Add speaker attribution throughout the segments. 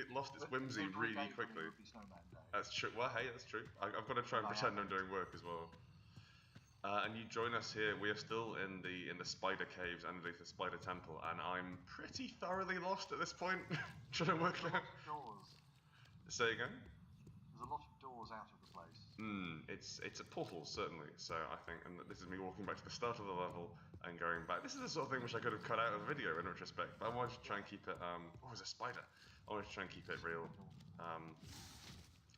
Speaker 1: it lost its whimsy really quickly. That's true. Well, hey, that's true. I've got to try and pretend I'm doing work as well. And you join us here. We are still in the spider caves underneath the spider temple, and I'm pretty thoroughly lost at this point. Trying to work out.
Speaker 2: Doors.
Speaker 1: Say again.
Speaker 2: There's a lot of doors out of the place.
Speaker 1: It's a portal, certainly. So I think, and this is me walking back to the start of the level and going back. This is the sort of thing which I could have cut out of the video in retrospect, but I wanted to try and keep it. Oh, there's a spider. I wanted to try and keep it real.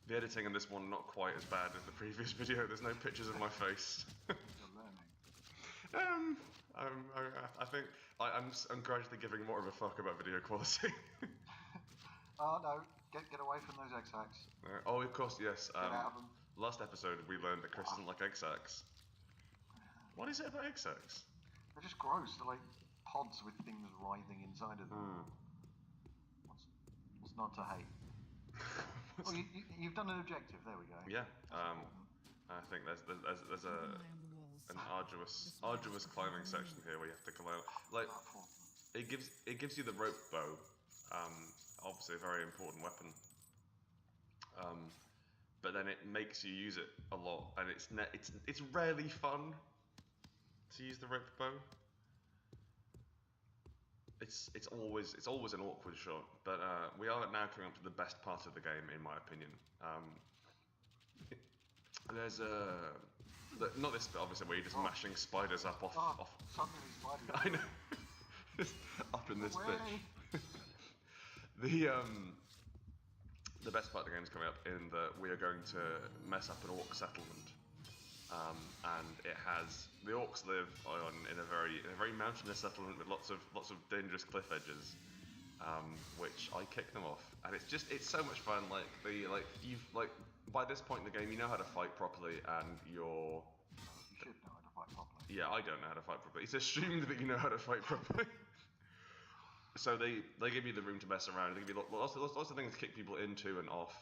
Speaker 1: The editing in this one not quite as bad as the previous video. There's no pictures of my face.
Speaker 2: You're learning.
Speaker 1: I think I'm gradually giving more of a fuck about video quality.
Speaker 2: Oh no, get away from those egg sacs.
Speaker 1: Oh, of course, yes.
Speaker 2: Get out of them.
Speaker 1: Last episode we learned that Chris doesn't like egg sacs. What is it about egg sacs?
Speaker 2: They're just gross. They're like pods with things writhing inside of them. What's not to hate? Well, you've done an objective. There we go.
Speaker 1: Yeah. I think there's an arduous climbing section here where you have to climb. Like it gives you the rope bow. Obviously a very important weapon. But then it makes you use it a lot, and it's rarely fun to use the rope bow. It's always an awkward shot, but we are now coming up to the best part of the game, in my opinion. There's not this bit obviously where you're just mashing spiders up off.
Speaker 2: Suddenly spiders.
Speaker 1: I know. Just up in this bitch. The best part of the game is coming up in that we are going to mess up an orc settlement. And it has the orcs live in a very mountainous settlement with lots of dangerous cliff edges, which I kick them off, and it's so much fun. By this point in the game you know how to fight properly, and you
Speaker 2: should know how to fight properly.
Speaker 1: Yeah, I don't know how to fight properly. It's assumed that you know how to fight properly. So they give you the room to mess around. They give you lots of things to kick people into and off.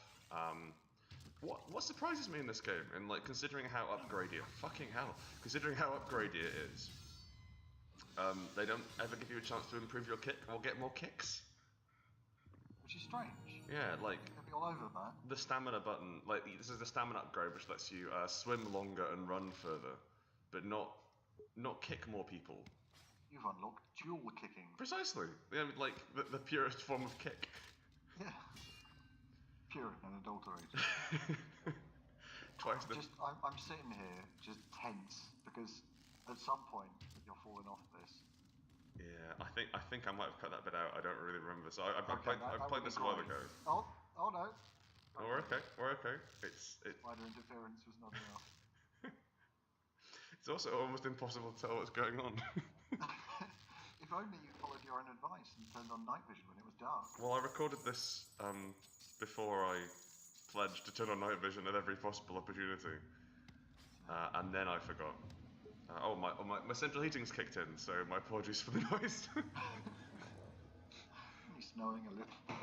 Speaker 1: What surprises me in this game, and considering how upgradey, fucking hell, considering how upgradey it is, they don't ever give you a chance to improve your kick or get more kicks.
Speaker 2: Which is strange.
Speaker 1: Yeah,
Speaker 2: They'll be all over that.
Speaker 1: The stamina button, this is the stamina upgrade, which lets you swim longer and run further, but not kick more people.
Speaker 2: You've unlocked dual kicking.
Speaker 1: Precisely. Yeah, the purest form of kick.
Speaker 2: Yeah. Pure and unadulterated.
Speaker 1: Twice
Speaker 2: I'm sitting here just tense because at some point you're falling off this.
Speaker 1: Yeah, I think I might have cut that bit out. I don't really remember. So I played this a while ago.
Speaker 2: Oh no.
Speaker 1: Oh, we're okay.
Speaker 2: Spider interference was not enough.
Speaker 1: It's also almost impossible to tell what's going on.
Speaker 2: If only you followed your own advice and turned on night vision when it was dark.
Speaker 1: Well, I recorded this before I pledged to turn on night vision at every possible opportunity, and then I forgot. My central heating's kicked in, so my apologies for the noise.
Speaker 2: It's snowing a little bit.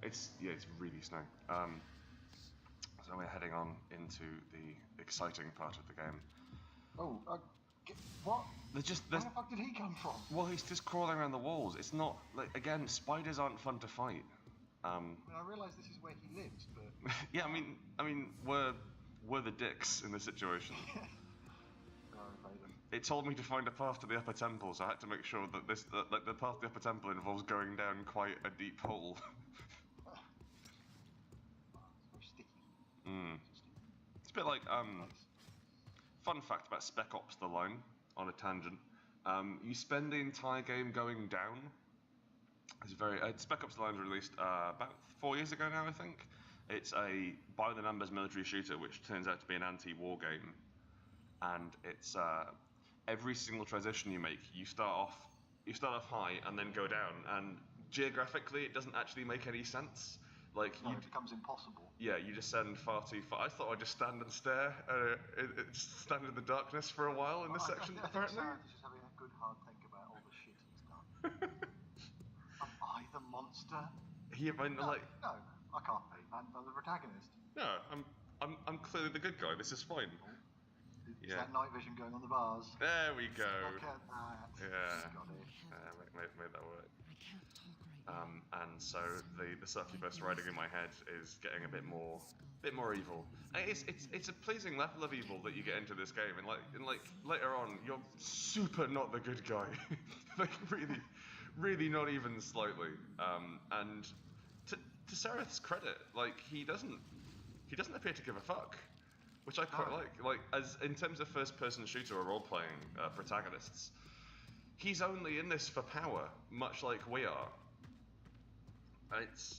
Speaker 1: It's really snowing. So we're heading on into the exciting part of the game.
Speaker 2: What? Where the fuck did he come from?
Speaker 1: Well, he's just crawling around the walls. It's not again, spiders aren't fun to fight.
Speaker 2: I realise this is where he lives, but
Speaker 1: yeah, I mean, we're the dicks in this situation. It told me to find a path to the upper temple, so I had to make sure that the path to the upper temple involves going down quite a deep hole.
Speaker 2: It's very sticky.
Speaker 1: It's a bit like fun fact about Spec Ops: The Line, on a tangent. You spend the entire game going down. It's Spec Ops: The Line was released about 4 years ago now, I think. It's a by the numbers military shooter, which turns out to be an anti-war game, and it's every single transition you make, you start off high and then go down, and geographically it doesn't actually make any sense.
Speaker 2: It becomes impossible.
Speaker 1: Yeah, you descend far too far. I thought I'd just stand and stare, stand in the darkness for a while in this section. Apparently,
Speaker 2: he's just having a good hard think about all the shit he's done. Am I the monster?
Speaker 1: No,
Speaker 2: I can't be. I'm the protagonist.
Speaker 1: No, I'm clearly the good guy. This is fine.
Speaker 2: Is that night vision going on the bars?
Speaker 1: There we go.
Speaker 2: Look at that.
Speaker 1: Yeah.
Speaker 2: Got it.
Speaker 1: Made that work.
Speaker 3: I can't talk right
Speaker 1: And so the succubus riding in my head is getting a bit more evil. And it's a pleasing level of evil that you get into this game, and like later on, you're super not the good guy, like really not even slightly. And to Sereth's credit, like he doesn't appear to give a fuck, which I quite like. Like as in terms of first-person shooter or role-playing protagonists, he's only in this for power, much like we are.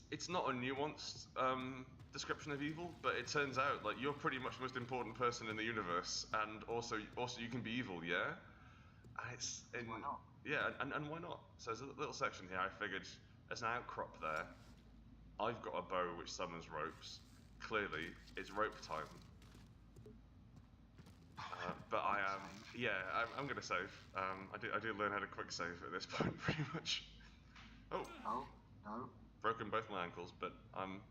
Speaker 1: It's not a nuanced description of evil, but it turns out like you're pretty much the most important person in the universe, and also you can be evil, yeah. And
Speaker 2: Why not?
Speaker 1: Yeah, and why not? So there's a little section here. I figured there's an outcrop there. I've got a bow which summons ropes. Clearly, it's rope time. But I am, I'm gonna save. I do learn how to quick save at this point, pretty much. Oh.
Speaker 2: Oh, no.
Speaker 1: Broken both my ankles, but I'm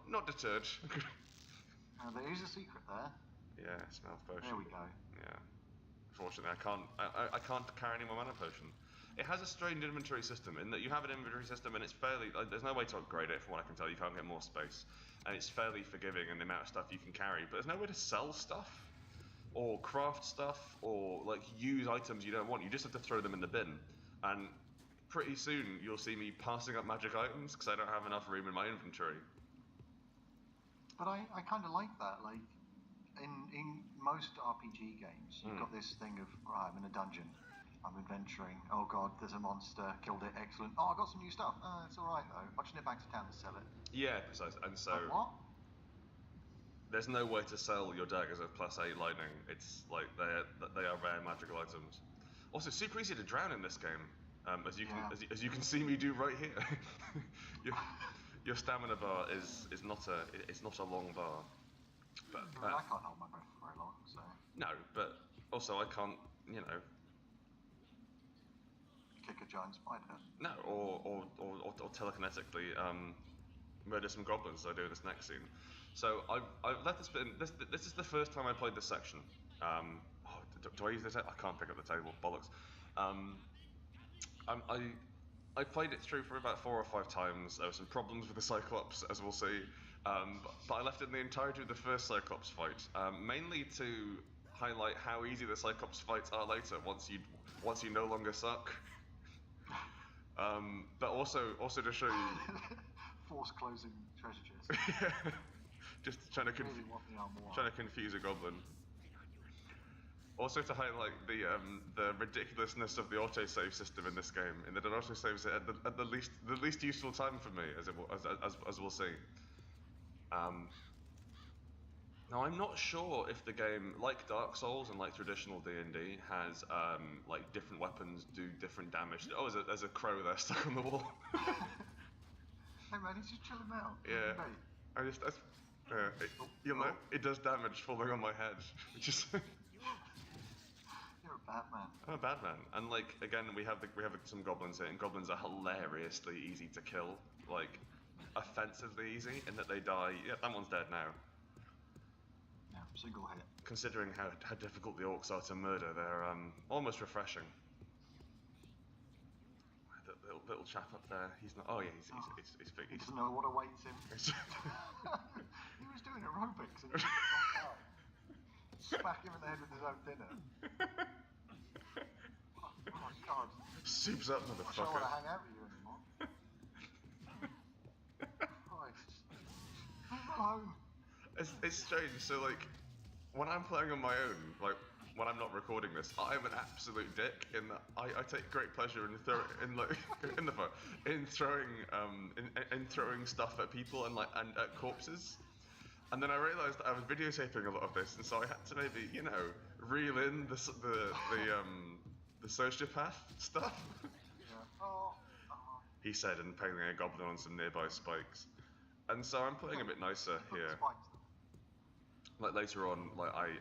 Speaker 1: not deterred.
Speaker 2: There is a secret there.
Speaker 1: Yeah, smell potion.
Speaker 2: There we go.
Speaker 1: Yeah. Unfortunately, I can't carry any more mana potion. It has a strange inventory system in that you have an inventory system, and it's fairly there's no way to upgrade it from what I can tell. You can't get more space, and it's fairly forgiving in the amount of stuff you can carry. But there's no way to sell stuff, or craft stuff, or like use items you don't want. You just have to throw them in the bin, and pretty soon you'll see me passing up magic items because I don't have enough room in my inventory.
Speaker 2: But I kind of like that. Like in most RPG games, you've got this thing of right, I'm in a dungeon, I'm adventuring. Oh god, there's a monster. Killed it. Excellent. Oh, I got some new stuff. It's all right though. I'll just nip back to town and sell it.
Speaker 1: Yeah, precisely. And so
Speaker 2: Like, what?
Speaker 1: there's no way to sell your daggers of +8 lightning. It's like they are rare magical items. Also, super easy to drown in this game. As you can see me do right here. Your stamina bar is not a long bar. But
Speaker 2: I can't hold my breath for very long, so.
Speaker 1: No, but also I can't,
Speaker 2: Kick a giant spider.
Speaker 1: No, or telekinetically murder some goblins. As I do in this next scene. So I've let this bit in. This is the first time I played this section. Do I use this? I can't pick up the table. Bollocks. I played it through for about 4 or 5 times. There were some problems with the Cyclops, as we'll see. But I left it in the entirety of the first Cyclops fight, mainly to highlight how easy the Cyclops fights are later once you no longer suck. But also to show you
Speaker 2: force closing treasure chest.
Speaker 1: Yeah. Just trying to
Speaker 2: really
Speaker 1: confuse a goblin. Also to highlight the ridiculousness of the autosave system in this game, in that it autosaves it at the least useful time for me, as we'll see. Now I'm not sure if the game, like Dark Souls and like traditional D&D, has like different weapons do different damage. Oh, there's a crow there stuck on the wall.
Speaker 2: Hey man, he's just chilling out.
Speaker 1: Yeah. You'll know it does damage falling on my head, which is.
Speaker 2: You're a bad man.
Speaker 1: I'm a bad man, and like again, we have some goblins here, and goblins are hilariously easy to kill, like offensively easy, in that they die. Yeah, that one's dead now.
Speaker 2: Yeah, single hit.
Speaker 1: Considering how difficult the orcs are to murder, they're almost refreshing. The little chap up there, he's not. Oh yeah, he's
Speaker 2: He doesn't know what awaits him. He was doing aerobics and he got out. Smack him in the head with his own dinner. Oh my god.
Speaker 1: Soup's up,
Speaker 2: I don't
Speaker 1: motherfucker.
Speaker 2: want to hang out with you anymore. Christ. Leave me alone.
Speaker 1: It's strange. So like, when I'm playing on my own, like when I'm not recording this, I'm an absolute dick in that I take great pleasure in throwing stuff at people and at corpses. And then I realised that I was videotaping a lot of this, and so I had to maybe reel in the sociopath stuff.
Speaker 2: Yeah.
Speaker 1: He said, impaling a goblin on some nearby spikes. And so I'm playing a bit nicer here. Like later on, like I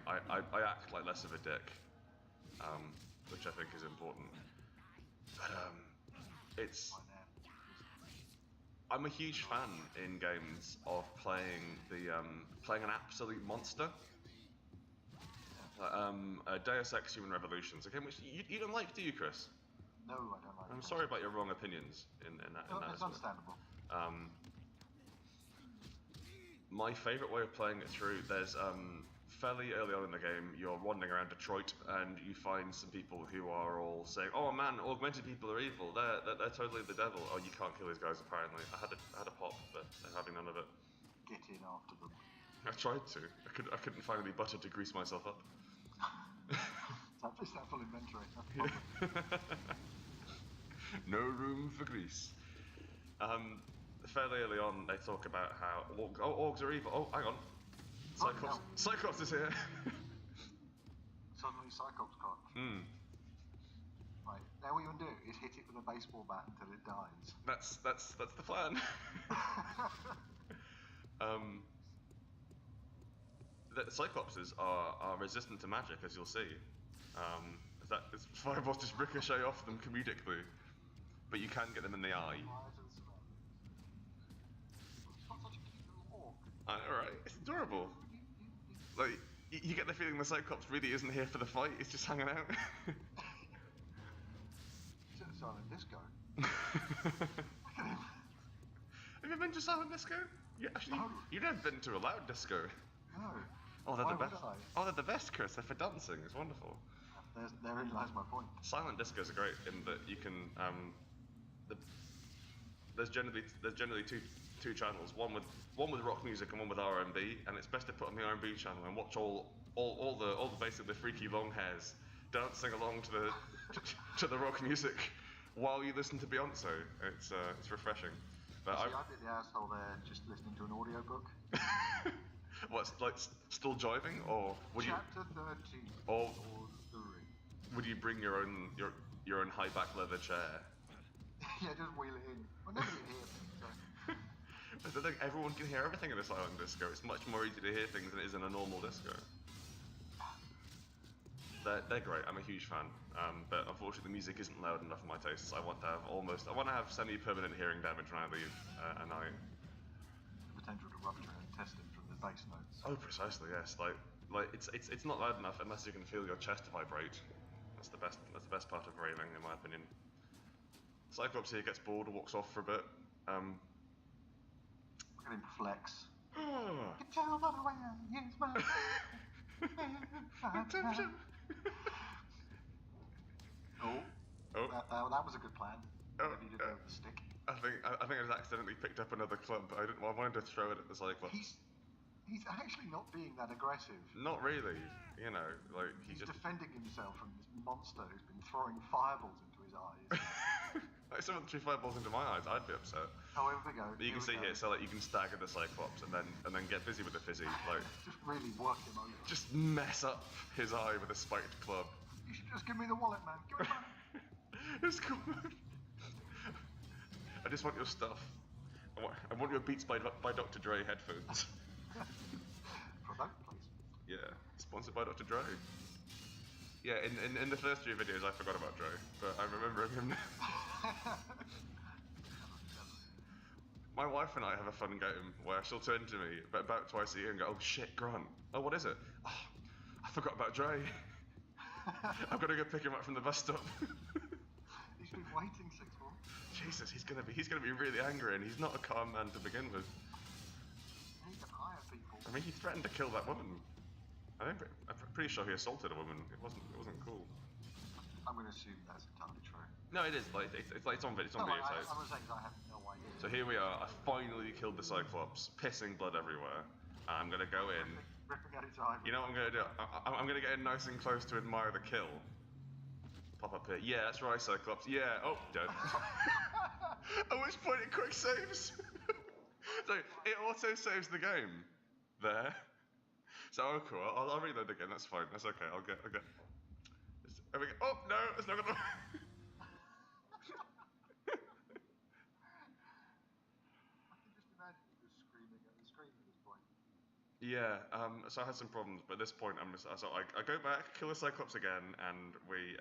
Speaker 1: act like less of a dick, which I think is important. But I'm a huge fan in games of playing an absolute monster. Deus Ex Human Revolutions, a game which you don't like, do you, Chris?
Speaker 2: No, I don't like.
Speaker 1: I'm sorry about your wrong opinions in that.
Speaker 2: No, it's understandable.
Speaker 1: My favourite way of playing it through, there's fairly early on in the game, you're wandering around Detroit and you find some people who are all saying, "Oh man, augmented people are evil. They're totally the devil." Oh, you can't kill these guys apparently. I had a pop, but they're having none of it.
Speaker 2: Get in after them.
Speaker 1: I tried to. I couldn't find any butter to grease myself up.
Speaker 2: Is that full inventory?
Speaker 1: No room for grease. Fairly early on, they talk about how orcs are evil. Oh, hang on, Cyclops is here.
Speaker 2: Suddenly, Cyclops gone. Right, now what you want to do is hit it with a baseball bat until it dies.
Speaker 1: That's the plan. The Cyclopses are resistant to magic, as you'll see. Fireballs just ricochet off them comedically, but you can get them in the eye. I know, right? It's adorable. Like, you get the feeling the Cyclops really isn't here for the fight, it's just hanging out.
Speaker 2: Silent Disco.
Speaker 1: Have you been to Silent Disco? You've never been to a loud disco.
Speaker 2: No.
Speaker 1: Oh, they're the best. Oh, they're the best, Chris. They're for dancing. It's wonderful.
Speaker 2: Therein lies my point.
Speaker 1: Silent discos are great in that you can. There's generally two channels. One with rock music and one with R&B, and it's best to put on the R&B channel and watch all the basically the freaky long hairs dancing along to the rock music while you listen to Beyonce. It's refreshing. But
Speaker 2: I'd be the asshole there just listening to an audiobook.
Speaker 1: What's like still jiving, or would
Speaker 2: Chapter 13.
Speaker 1: Or would you bring your own high back leather chair?
Speaker 2: Yeah, just wheel it in. Well, nobody can hear me, so.
Speaker 1: But the thing, everyone can hear everything in a silent disco. It's much more easy to hear things than it is in a normal disco. They're great. I'm a huge fan, but unfortunately the music isn't loud enough for my tastes. I want to have semi-permanent hearing damage when I leave a night.
Speaker 2: The potential to rupture an intestine from the bass notes.
Speaker 1: Oh, precisely. Yes. Like it's not loud enough unless you can feel your chest vibrate. That's the best part of raving, in my opinion. Cyclops here gets bored, walks off for a bit.
Speaker 2: Look at him flex.
Speaker 1: Oh.
Speaker 2: You can tell by the way I use my
Speaker 1: Attention.
Speaker 2: That was a good plan. Maybe you did go with the stick.
Speaker 1: I think I just accidentally picked up another club. I wanted to throw it at the Cyclops.
Speaker 2: He's actually not being that aggressive.
Speaker 1: Not really, you know, like
Speaker 2: he's just defending himself from this monster who's been throwing fireballs into his eyes.
Speaker 1: Like someone threw fireballs into my eyes, I'd be upset.
Speaker 2: Oh, here we go.
Speaker 1: But you can see here, so like you can stagger the Cyclops and then get busy with the fizzy, like
Speaker 2: just really work him over.
Speaker 1: Just mess up his eye with a spiked club.
Speaker 2: You should just give me the wallet, man. Give me money.
Speaker 1: It's cool. I just want your stuff. I want your Beats by Dr. Dre headphones.
Speaker 2: Product, please.
Speaker 1: Yeah, sponsored by Dr. Dre. Yeah, in the first 3 videos I forgot about Dre, but I'm remembering him now. My wife and I have a fun game where she'll turn to me about twice a year and go, "Oh shit, Grant. Oh, what is it? Oh, I forgot about Dre. I've got to go pick him up from the bus stop."
Speaker 2: He's been waiting 6 months.
Speaker 1: Jesus, he's gonna be really angry, and he's not a calm man to begin with.
Speaker 2: He can hire people.
Speaker 1: I mean, he threatened to kill that woman. I'm pretty sure he assaulted a woman. It wasn't cool.
Speaker 2: I'm going to assume that's entirely true.
Speaker 1: No, it is. Like it's on video.
Speaker 2: I'm saying I have no idea.
Speaker 1: So here we are. I finally killed the Cyclops, pissing blood everywhere. I'm gonna go in.
Speaker 2: Ripping at its eye.
Speaker 1: You know what I'm gonna do? I'm gonna get in nice and close to admire the kill. Pop up here. Yeah, that's right, Cyclops. Yeah. Oh, dead. At which point it quick saves. So it auto saves the game. There. So cool. I'll reload again. That's fine. That's okay. I'll get. There we go. Oh no! It's not gonna. Yeah, so I had some problems, but at this point, I go back, kill the Cyclops again, and we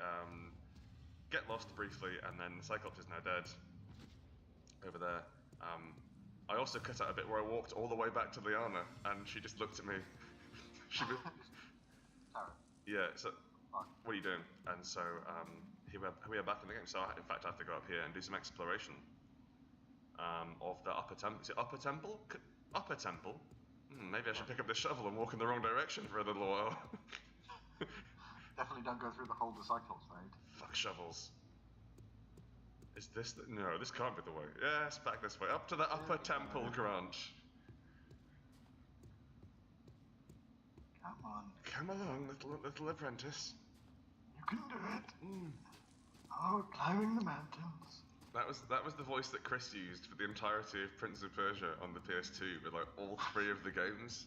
Speaker 1: get lost briefly, and then the Cyclops is now dead over there. I also cut out a bit where I walked all the way back to Liana, and she just looked at me. She was, yeah, so what are you doing? And so we are back in the game. So in fact, I have to go up here and do some exploration of the upper temple. Is it upper temple? Upper temple? Maybe I should pick up this shovel and walk in the wrong direction for a little while.
Speaker 2: Definitely don't go through the hole the cyclops made.
Speaker 1: Fuck shovels. Is this no, this can't be the way. Yes, back this way. Up to the upper temple branch.
Speaker 2: Come on.
Speaker 1: Come along, little apprentice.
Speaker 2: You can do it. Oh, climbing the mountains.
Speaker 1: That was the voice that Chris used for the entirety of Prince of Persia on the PS2 with like all 3 of the games.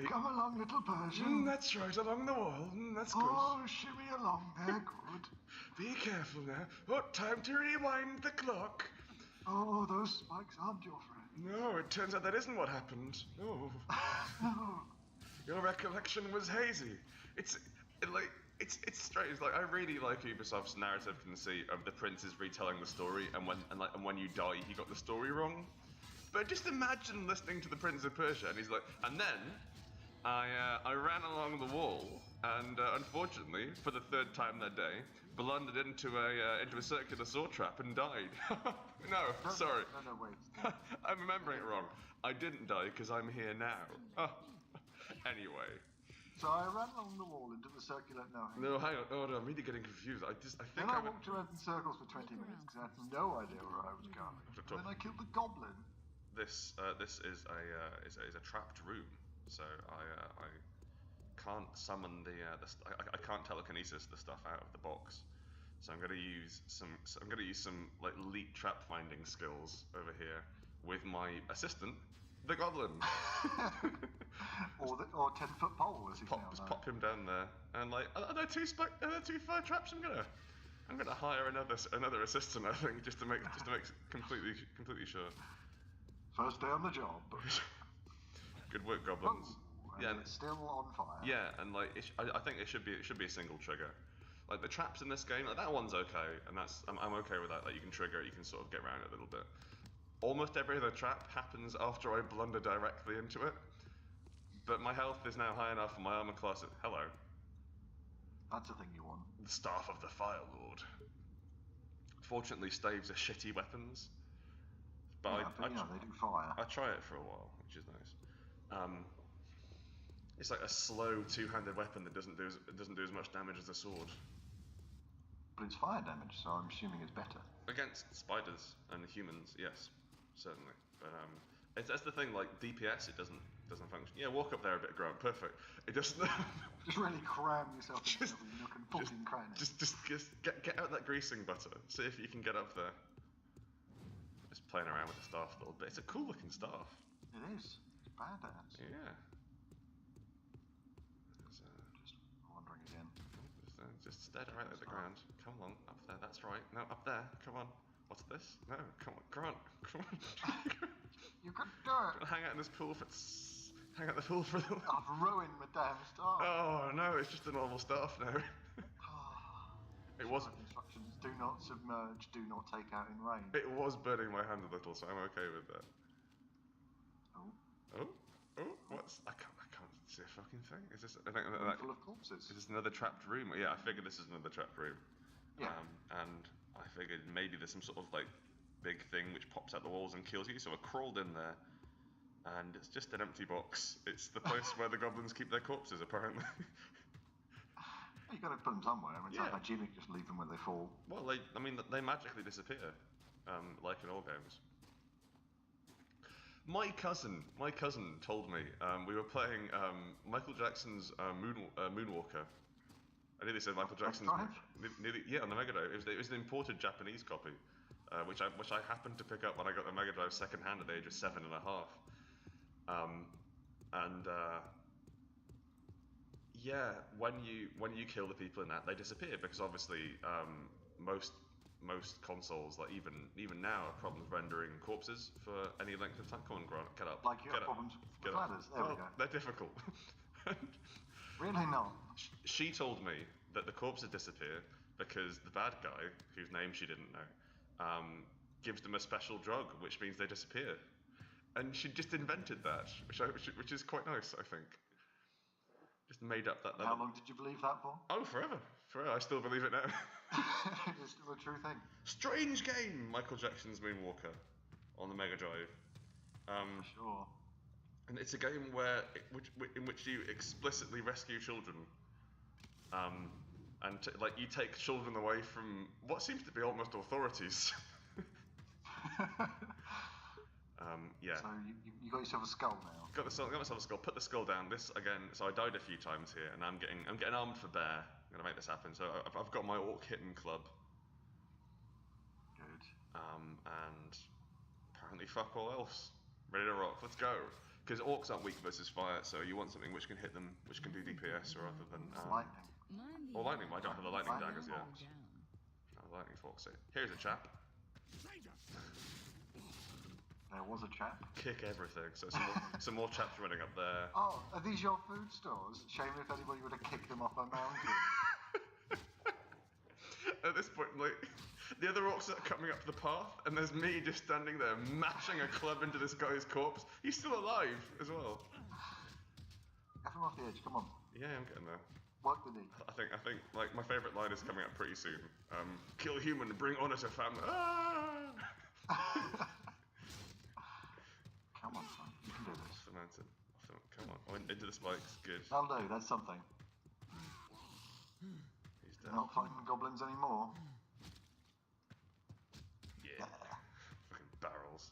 Speaker 2: Come along, little Persian.
Speaker 1: That's right, along the wall. That's good.
Speaker 2: Oh, shimmy along there, good.
Speaker 1: Be careful now. Oh, time to rewind the clock.
Speaker 2: Oh, those spikes aren't your friend.
Speaker 1: No, it turns out that isn't what happened. Oh.
Speaker 2: No.
Speaker 1: Your recollection was hazy. It's strange. Like I really like Ubisoft's narrative conceit of the prince is retelling the story, and when you die, he got the story wrong. But just imagine listening to the Prince of Persia, and he's like, and then I ran along the wall, and unfortunately, for the 3rd time that day, blundered into a circular saw trap and died. No, sorry.
Speaker 2: No, wait.
Speaker 1: I'm remembering it wrong. I didn't die because I'm here now. Anyway.
Speaker 2: So I ran along the wall into the circular.
Speaker 1: No, hang on. Oh, no, I'm really getting confused. I think
Speaker 2: then I walked around in circles for 20 minutes because I had no idea where I was going. And then I killed the goblin.
Speaker 1: This is a trapped room, so I can't summon I can't telekinesis the stuff out of the box. So I'm gonna use some like elite trap finding skills over here with my assistant, the goblin. or
Speaker 2: 10-foot pole, as he's now known.
Speaker 1: Pop him down there, and like are there two fire traps? I'm gonna hire another assistant, I think, just to make completely sure.
Speaker 2: First day on the job.
Speaker 1: Good work, goblins.
Speaker 2: And it's still on fire.
Speaker 1: Yeah, and like I think it should be a single trigger. Like the traps in this game, like that one's okay, and I'm okay with that. Like you can trigger it, you can sort of get around it a little bit. Almost every other trap happens after I blunder directly into it. But my health is now high enough, and my armor class. Hello.
Speaker 2: That's the thing you want.
Speaker 1: The Staff of the Fire Lord. Fortunately, staves are shitty weapons. But
Speaker 2: they do fire.
Speaker 1: I try it for a while, which is nice. It's like a slow two-handed weapon that doesn't do as much damage as a sword.
Speaker 2: But it's fire damage, so I'm assuming it's better.
Speaker 1: Against spiders and humans, yes, certainly. But that's the thing. Like DPS, it doesn't function. Yeah, walk up there a bit, Grant. Perfect. It doesn't.
Speaker 2: Just really cram yourself into every nook and fucking cranny.
Speaker 1: Just get out that greasing butter. See if you can get up there. Just playing around with the staff a little bit. It's a cool looking staff.
Speaker 2: It is. It's badass.
Speaker 1: Yeah.
Speaker 2: Just wandering again.
Speaker 1: Just stare right at the ground. Come along, up there. That's right. No, up there. Come on. What's this? No, come on, Grant. Come on.
Speaker 2: You could do it.
Speaker 1: Hang out in this pool for. Hang out the pool for the.
Speaker 2: I've ruined my damn staff.
Speaker 1: Oh no, it's just a normal staff now. It was.
Speaker 2: Instructions: do not submerge, do not take out in rain.
Speaker 1: It was burning my hand a little, so I'm okay with that. Oh, what's? I can't see a fucking thing. Is this? I think
Speaker 2: full of corpses.
Speaker 1: Is this another trapped room? Yeah, I figured this is another trapped room.
Speaker 2: Yeah.
Speaker 1: And I figured maybe there's some sort of like big thing which pops out the walls and kills you. So I crawled in there, and it's just an empty box. It's the place where the goblins keep their corpses, apparently.
Speaker 2: You gotta put them somewhere. I mean, it's not hygienic, just leave them where they fall.
Speaker 1: Well, they magically disappear, like in all games. My cousin told me we were playing Michael Jackson's Moonwalker. I nearly said Michael Jackson's. Yeah, on the Mega Drive. It was an imported Japanese copy, which I happened to pick up when I got the Mega Drive second hand at the age of 7.5. Yeah, when you kill the people in that, they disappear because obviously most consoles, like even now, have problems rendering corpses for any length of time. Come on, Grant, get up.
Speaker 2: Like you have problems with ladders. There we go.
Speaker 1: They're difficult.
Speaker 2: Really not.
Speaker 1: She told me that the corpses disappear because the bad guy, whose name she didn't know, gives them a special drug, which means they disappear. And she just invented that, which is quite nice, I think. just made up that.
Speaker 2: How long did you believe that for?
Speaker 1: Oh, forever. Forever. I still believe it now.
Speaker 2: It's still a true thing.
Speaker 1: Strange game. Michael Jackson's Moonwalker on the Mega Drive.
Speaker 2: For sure.
Speaker 1: And it's a game in which you explicitly rescue children. And like you take children away from what seems to be almost authorities. Yeah.
Speaker 2: So you got yourself a skull now.
Speaker 1: Got myself a skull. Put the skull down. This again. So I died a few times here, and I'm getting armed for bear. I'm gonna make this happen. So I've got my orc hitting club.
Speaker 2: Good.
Speaker 1: And apparently fuck all else. Ready to rock. Let's go. Because orcs aren't weak versus fire, so you want something which can hit them, which can do DPS rather than
Speaker 2: lightning.
Speaker 1: Or lightning. I don't have the lightning daggers yet.
Speaker 3: Down.
Speaker 1: No, lightning forks. Here's a chap.
Speaker 2: There was a chap.
Speaker 1: Kick everything. So some more chaps running up there.
Speaker 2: Oh, are these your food stores? Shame if anybody would have kicked them off a mountain.
Speaker 1: At this point, like, the other orcs are coming up the path, and there's me just standing there mashing a club into this guy's corpse. He's still alive as well.
Speaker 2: Get him off the edge, come on.
Speaker 1: Yeah, I'm getting there.
Speaker 2: Work the knee.
Speaker 1: I think like my favourite line is coming up pretty soon. Kill human, bring honour to family. Ah!
Speaker 2: Come on, son. You can do this.
Speaker 1: Off the mountain. Come on. I went into the spikes. Good.
Speaker 2: That'll do. That's something.
Speaker 1: He's dead.
Speaker 2: Not fighting goblins anymore.
Speaker 1: Yeah. Fucking barrels.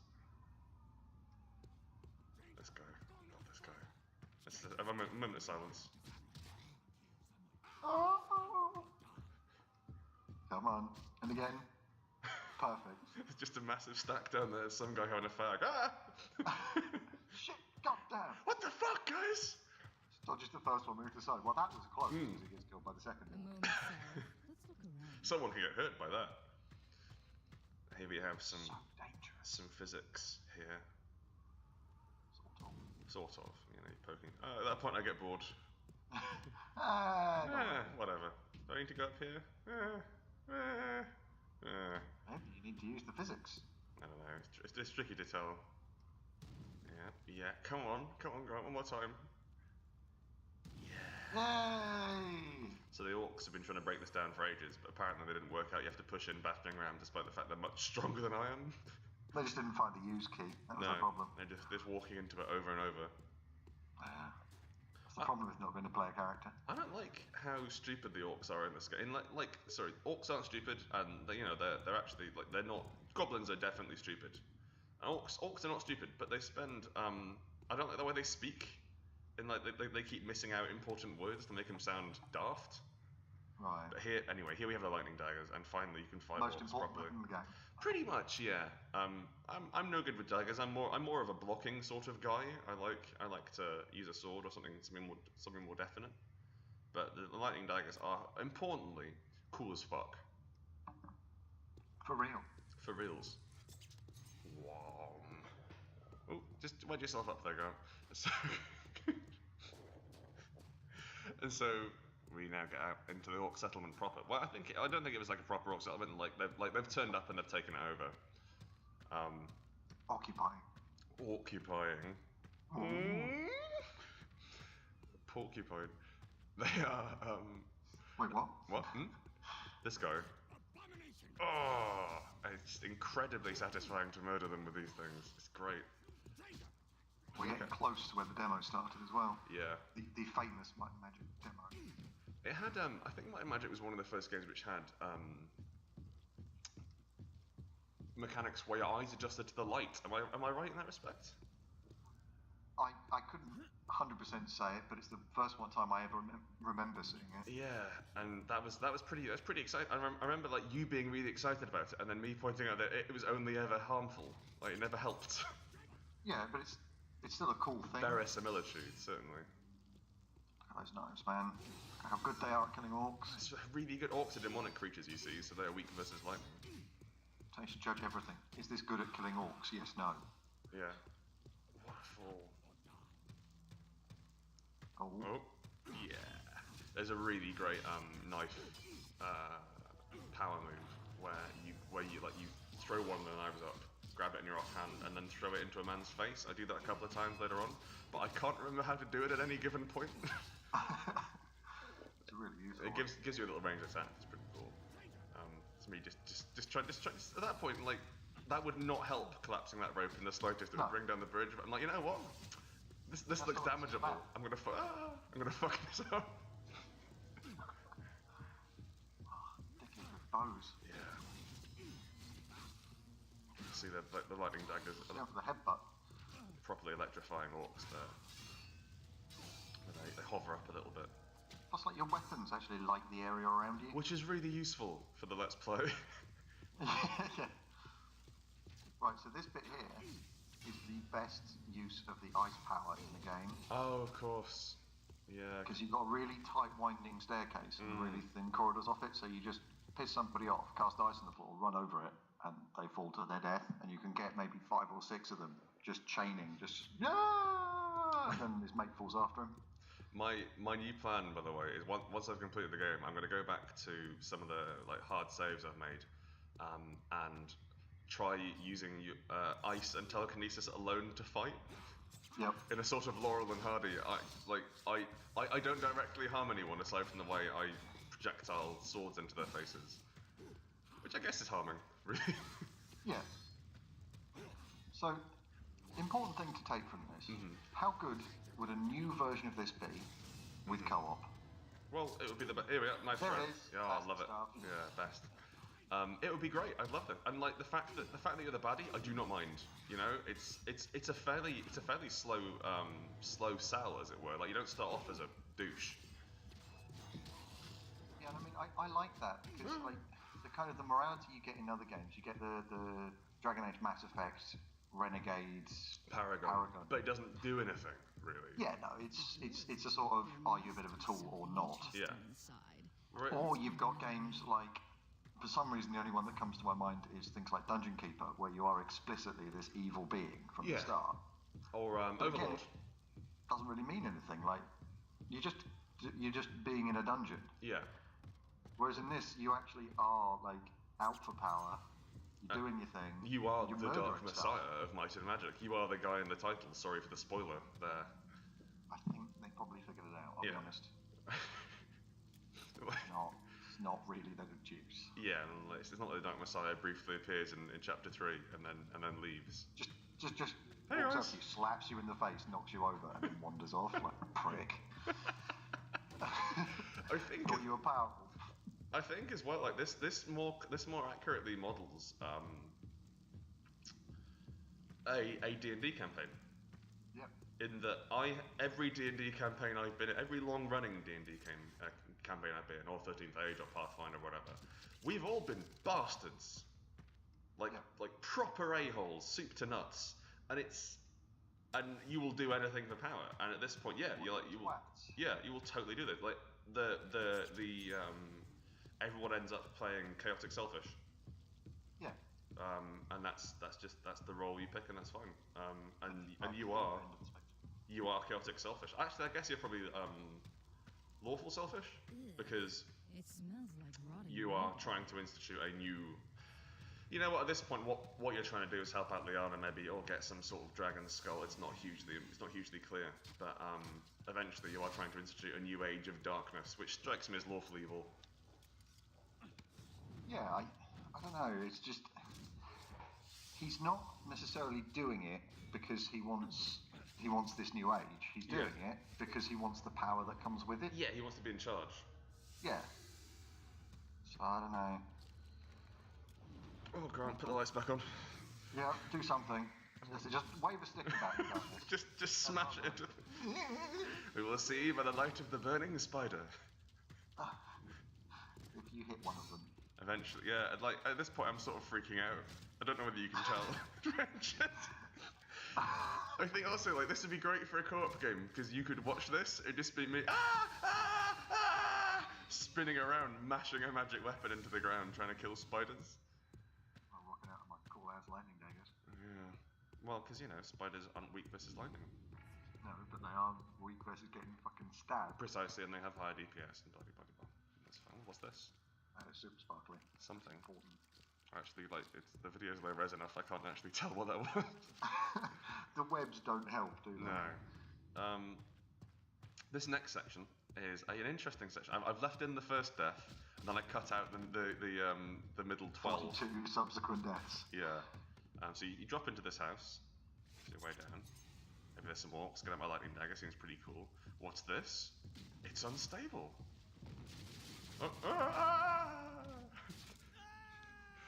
Speaker 1: Let's go. God, let's go. Let's have a moment of silence.
Speaker 2: Oh. Come on. And again. Perfect.
Speaker 1: It's just a massive stack down there. Some guy having a fag. Ah!
Speaker 2: Shit! Goddamn!
Speaker 1: What the fuck, guys?
Speaker 2: Dodges the first one, move to the side. Well, that was close because he gets killed by the second.
Speaker 3: A moment, Sarah. Let's look around.
Speaker 1: Someone can get hurt by that. Here we have some
Speaker 2: So dangerous.
Speaker 1: some physics here.
Speaker 2: Sort of.
Speaker 1: Sort of. You know, poking. At that point, I get bored. Whatever. Do I need to go up here?
Speaker 2: Maybe you need to use the physics.
Speaker 1: I don't know. It's tricky to tell. Yeah. Come on, go on, one more time. Yeah.
Speaker 2: Yay!
Speaker 1: So the orcs have been trying to break this down for ages, but apparently they didn't work out. You have to push in battering ram, despite the fact they're much stronger than I am.
Speaker 2: They just didn't find the use key. That was the problem.
Speaker 1: They're just walking into it over and over.
Speaker 2: That's the problem with not being a player character.
Speaker 1: I don't like how stupid the orcs are in this game. Orcs aren't stupid, and they're actually like they're not. Goblins are definitely stupid. And orcs are not stupid, but they spend. I don't like the way they speak. In like they keep missing out important words to make them sound daft.
Speaker 2: Right.
Speaker 1: But here we have the lightning daggers, and finally you can fight
Speaker 2: Most
Speaker 1: orcs
Speaker 2: important
Speaker 1: properly.
Speaker 2: in the game.
Speaker 1: Pretty much, yeah. I'm no good with daggers. I'm more of a blocking sort of guy. I like to use a sword or something more definite. But the lightning daggers are importantly cool as fuck.
Speaker 2: For real.
Speaker 1: For reals. Wow. Oh, just wedge yourself up there, girl. So and so we now get out into the orc settlement proper. Well, I don't think it was like a proper orc settlement. They've turned up and they've taken it over.
Speaker 2: Occupying.
Speaker 1: Porcupine. They are.
Speaker 2: Wait, what?
Speaker 1: What? This guy. Oh, it's incredibly satisfying to murder them with these things. It's great.
Speaker 2: We're getting close to where the demo started as well.
Speaker 1: Yeah.
Speaker 2: The famous Might and Magic demo.
Speaker 1: It had, I think Might and Magic was one of the first games which had mechanics where your eyes adjusted to the light. Am I right in that respect?
Speaker 2: I couldn't 100% say it, but it's the first one time I ever remember seeing it.
Speaker 1: Yeah, and that was pretty exciting. I remember like you being really excited about it, and then me pointing out that it was only ever harmful. Like it never helped.
Speaker 2: Yeah, but it's still a cool thing.
Speaker 1: Verisimilitude, certainly.
Speaker 2: Look at those knives, man. Look how good they are at killing orcs.
Speaker 1: It's really good. Orcs are demonic creatures, you see, so they're weak versus lightning.
Speaker 2: So you should judge everything. Is this good at killing orcs? Yes, no.
Speaker 1: Yeah. What a fall.
Speaker 2: Oh.
Speaker 1: Yeah. There's a really great knife power move where you throw one of the knives up, grab it in your offhand, and then throw it into a man's face. I do that a couple of times later on, but I can't remember how to do it at any given point.
Speaker 2: really useful.
Speaker 1: It gives you a little range attack. It's pretty cool. To me, just try. At that point, like that would not help collapsing that rope in the slightest. It would bring down the bridge. But I'm like, you know what? This looks damageable. I'm gonna fuck this up.
Speaker 2: Dicky with bows.
Speaker 1: Yeah. You see the lightning daggers.
Speaker 2: Going for the headbutt.
Speaker 1: Properly electrifying orcs there. They hover up a little bit.
Speaker 2: Plus, like, your weapons actually light the area around you.
Speaker 1: Which is really useful for the Let's Play.
Speaker 2: Yeah. Right, so this bit here is the best use of the ice power in the game.
Speaker 1: Oh, of course. Yeah.
Speaker 2: Because you've got a really tight winding staircase and really thin corridors off it, so you just piss somebody off, cast ice on the floor, run over it, and they fall to their death, and you can get maybe 5 or 6 of them just chaining, and then his mate falls after him.
Speaker 1: My new plan, by the way, is once I've completed the game, I'm going to go back to some of the hard saves I've made, and try using ice and telekinesis alone to fight.
Speaker 2: Yep.
Speaker 1: In a sort of Laurel and Hardy, I don't directly harm anyone aside from the way I projectile swords into their faces, which I guess is harming, really.
Speaker 2: Yeah. So, important thing to take from this: how good would a new version of this be with co-op?
Speaker 1: Well, it would be the best. Here we are, nice
Speaker 2: There
Speaker 1: friend.
Speaker 2: it is.
Speaker 1: Yeah, I
Speaker 2: That's
Speaker 1: love
Speaker 2: the
Speaker 1: it.
Speaker 2: stuff.
Speaker 1: Yeah, best. It would be great. I'd love it. And like the fact that you're the baddie, I do not mind. You know, it's a fairly slow sell, as it were. Like you don't start off as a douche.
Speaker 2: Yeah, I mean, I like that because like the kind of the morality you get in other games, you get the Dragon Age Mass Effect, Renegades,
Speaker 1: Paragon, but it doesn't do anything really.
Speaker 2: Yeah, no, it's a sort of are you a bit of a tool or not?
Speaker 1: Yeah. Right.
Speaker 2: Or you've got games like, for some reason, the only one that comes to my mind is things like Dungeon Keeper, where you are explicitly this evil being from the start.
Speaker 1: Or Overlord.
Speaker 2: Doesn't really mean anything. Like you're just being in a dungeon.
Speaker 1: Yeah.
Speaker 2: Whereas in this, you actually are like out for power. You're doing your thing.
Speaker 1: You are the Dark Messiah
Speaker 2: stuff.
Speaker 1: of Might and Magic. You are the guy in the title. Sorry for the spoiler there.
Speaker 2: I think they probably figured it out. I'll be honest. It's not really that of juice.
Speaker 1: Yeah, it's not that the Dark Messiah briefly appears in chapter 3 and then leaves.
Speaker 2: Just
Speaker 1: hey
Speaker 2: walks up
Speaker 1: guys.
Speaker 2: to you, slaps you in the face, knocks you over, and then wanders off like a prick.
Speaker 1: I think
Speaker 2: Thought you were powerful.
Speaker 1: I think as well, like this more accurately models a D&D campaign.
Speaker 2: Yep.
Speaker 1: In that every D&D campaign I've been in, every long running D&D campaign I've been in, or 13th Age or Pathfinder or whatever, we've all been bastards. Like proper a-holes, soup to nuts. And you will do anything for power. And at this point, you will totally do that. Like everyone ends up playing chaotic selfish.
Speaker 2: Yeah.
Speaker 1: And that's the role you pick, and that's fine. And you are chaotic selfish. Actually, I guess you're probably lawful selfish, because
Speaker 3: It smells like rotting.
Speaker 1: you are trying to institute a new. You know what? At this point, what you're trying to do is help out Liana, maybe, or get some sort of dragon skull. It's not hugely clear, but eventually you are trying to institute a new age of darkness, which strikes me as lawful evil.
Speaker 2: Yeah, I don't know. It's just he's not necessarily doing it because he wants this new age. He's doing it because he wants the power that comes with it.
Speaker 1: Yeah, he wants to be in charge.
Speaker 2: Yeah. So I don't know.
Speaker 1: Oh, Grant, put the lights back on.
Speaker 2: Yeah, do something. Just wave a stick about it.
Speaker 1: just smash it. We will see by the light of the burning spider.
Speaker 2: If you hit one of them.
Speaker 1: Eventually, yeah. Like at this point, I'm sort of freaking out. I don't know whether you can tell. I think also like this would be great for a co-op game because you could watch this. It'd just be me spinning around, mashing a magic weapon into the ground, trying to kill spiders.
Speaker 2: I'm rocking out of my cool ass lightning daggers.
Speaker 1: Yeah. Well, because you know spiders aren't weak versus lightning.
Speaker 2: No, but they are weak versus getting fucking stabbed.
Speaker 1: Precisely, and they have higher DPS and blah blah blah blah. That's fine. What's this?
Speaker 2: It's super sparkly.
Speaker 1: Something.
Speaker 2: Important.
Speaker 1: Actually, like the video's low res enough, I can't actually tell what that was.
Speaker 2: The webs don't help, do they?
Speaker 1: No. This next section is an interesting section. I've left in the first death, and then I cut out the middle 12.
Speaker 2: 42 subsequent deaths.
Speaker 1: Yeah. So you drop into this house. So way down. Maybe there's some orcs. Get out my lightning dagger. Seems pretty cool. What's this? It's unstable.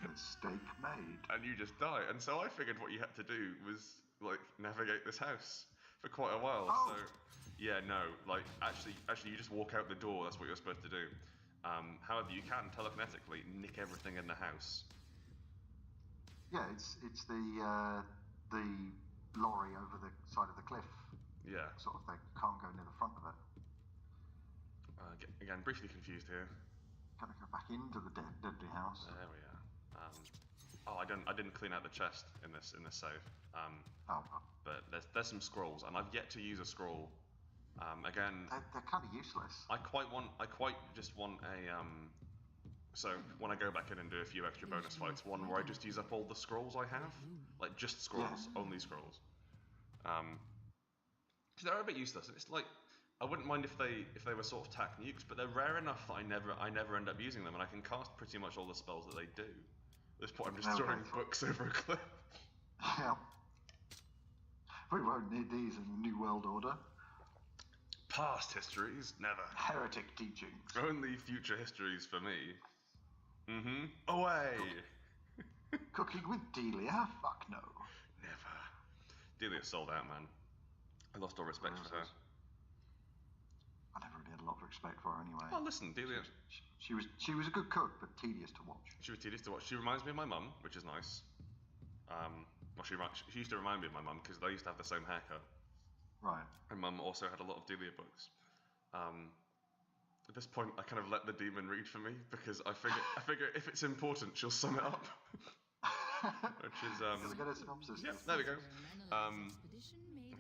Speaker 2: Mistake made.
Speaker 1: And you just die. And so I figured what you had to do was like navigate this house for quite a while.
Speaker 2: Oh.
Speaker 1: So yeah, no, like actually you just walk out the door. That's what you're supposed to do. However, you can telekinetically nick everything in the house.
Speaker 2: Yeah, it's the lorry over the side of the cliff.
Speaker 1: Yeah.
Speaker 2: Sort of thing. Can't go near the front of it.
Speaker 1: Again, briefly confused here.
Speaker 2: Gotta go back into the deadly house.
Speaker 1: There we are. I didn't clean out the chest in this save. But there's some scrolls, and I've yet to use a scroll. Again,
Speaker 2: they're kind of useless.
Speaker 1: I quite just want a So when I go back in and do a few extra bonus fights, one where I just use up all the scrolls I have, like just scrolls, only scrolls. Because they're a bit useless. It's like I wouldn't mind if they were sort of tack nukes, but they're rare enough that I never end up using them, and I can cast pretty much all the spells that they do. At this point, I'm just throwing books over a cliff.
Speaker 2: Yeah. We won't need these in the New World Order.
Speaker 1: Past histories, never.
Speaker 2: Heretic teachings.
Speaker 1: Only future histories for me. Away!
Speaker 2: Cooking with Delia? Fuck no.
Speaker 1: Never. Delia's sold out, man. I lost all respect for her.
Speaker 2: I never really had a lot of respect for her anyway.
Speaker 1: Oh, listen, Delia.
Speaker 2: She was a good cook, but tedious to watch.
Speaker 1: She was tedious to watch. She reminds me of my mum, which is nice. Well, she used to remind me of my mum because they used to have the same haircut.
Speaker 2: Right.
Speaker 1: And Mum also had a lot of Delia books. At this point, I kind of let the demon read for me because I figure if it's important, she'll sum it up. Which is
Speaker 2: Can we get a synopsis?
Speaker 1: Yeah, there we go.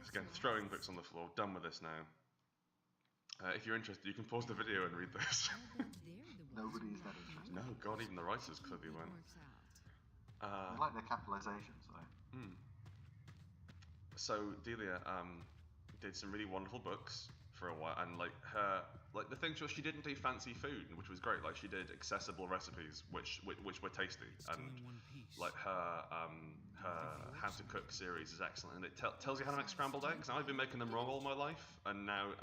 Speaker 1: Again, throwing books on the floor. Done with this now. If you're interested, you can pause the video and read this.
Speaker 2: Nobody is that interested.
Speaker 1: No, God, even the writers clearly weren't.
Speaker 2: I like their capitalizations though.
Speaker 1: So Delia did some really wonderful books for a while, and like the thing was she didn't do fancy food, which was great. Like she did accessible recipes, which were tasty, and like her how to cook series is excellent, and it tells you how to make scrambled eggs. And I've been making them wrong all my life, and now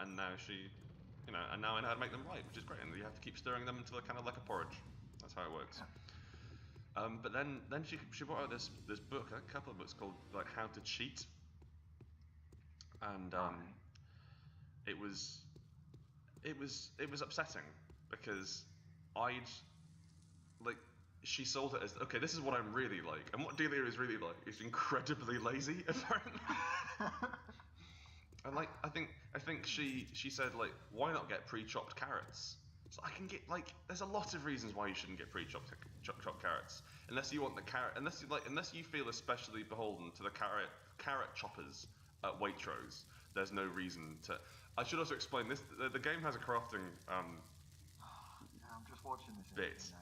Speaker 1: she, and now I know how to make them right, which is great. And you have to keep stirring them until they're kind of like a porridge. That's how it works. But then she brought out this book, a couple of books called like How to Cheat. And it was upsetting because she sold it as, okay, this is what I'm really like, and what Delia is really like is incredibly lazy apparently. And like I think she said like, why not get pre-chopped carrots? So I can get there's a lot of reasons why you shouldn't get pre-chopped carrots unless you want the carrot, unless you feel especially beholden to the carrot choppers at Waitrose. There's no reason to. I should also explain this. The game has a crafting
Speaker 2: I'm just watching this
Speaker 1: bit.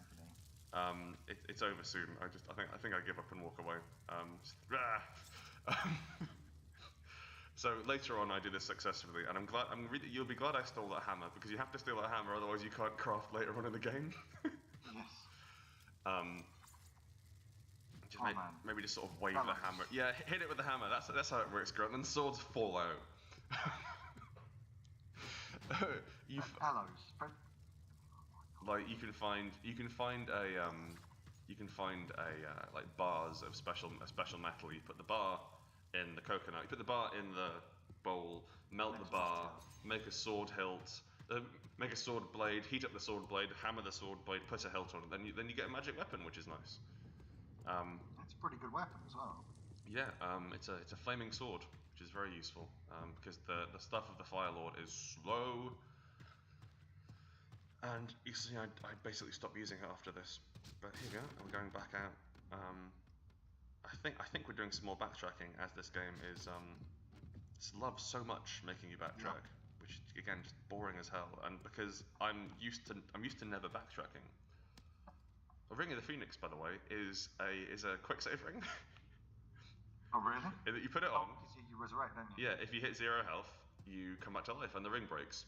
Speaker 1: It's over soon. I think I give up and walk away. So later on, I did this successfully, and you'll be glad I stole that hammer because you have to steal that hammer, otherwise you can't craft later on in the game.
Speaker 2: Yes.
Speaker 1: Maybe just sort of wave the hammer. Yeah, hit it with the hammer. That's how it works, Grant. And then swords fall out. Like you can find like bars of special metal. You put the bar in the coconut. You put the bar in the bowl. Melt the bar. Make a sword hilt. Make a sword blade. Heat up the sword blade. Hammer the sword blade. Put a hilt on it. Then you get a magic weapon, which is nice.
Speaker 2: It's a pretty good weapon as well.
Speaker 1: Yeah, it's a flaming sword, which is very useful because the stuff of the Fire Lord is slow, and you see, I basically stopped using it after this. But here we go. I'm going back out. I think we're doing some more backtracking as this game is loves so much making you backtrack, which again just boring as hell. And because I'm used to never backtracking. A Ring of the Phoenix, by the way, is a quick save ring.
Speaker 2: Oh really?
Speaker 1: You put it on.
Speaker 2: You resurrect, don't you?
Speaker 1: Yeah, if you hit 0 health, you come back to life and the ring breaks.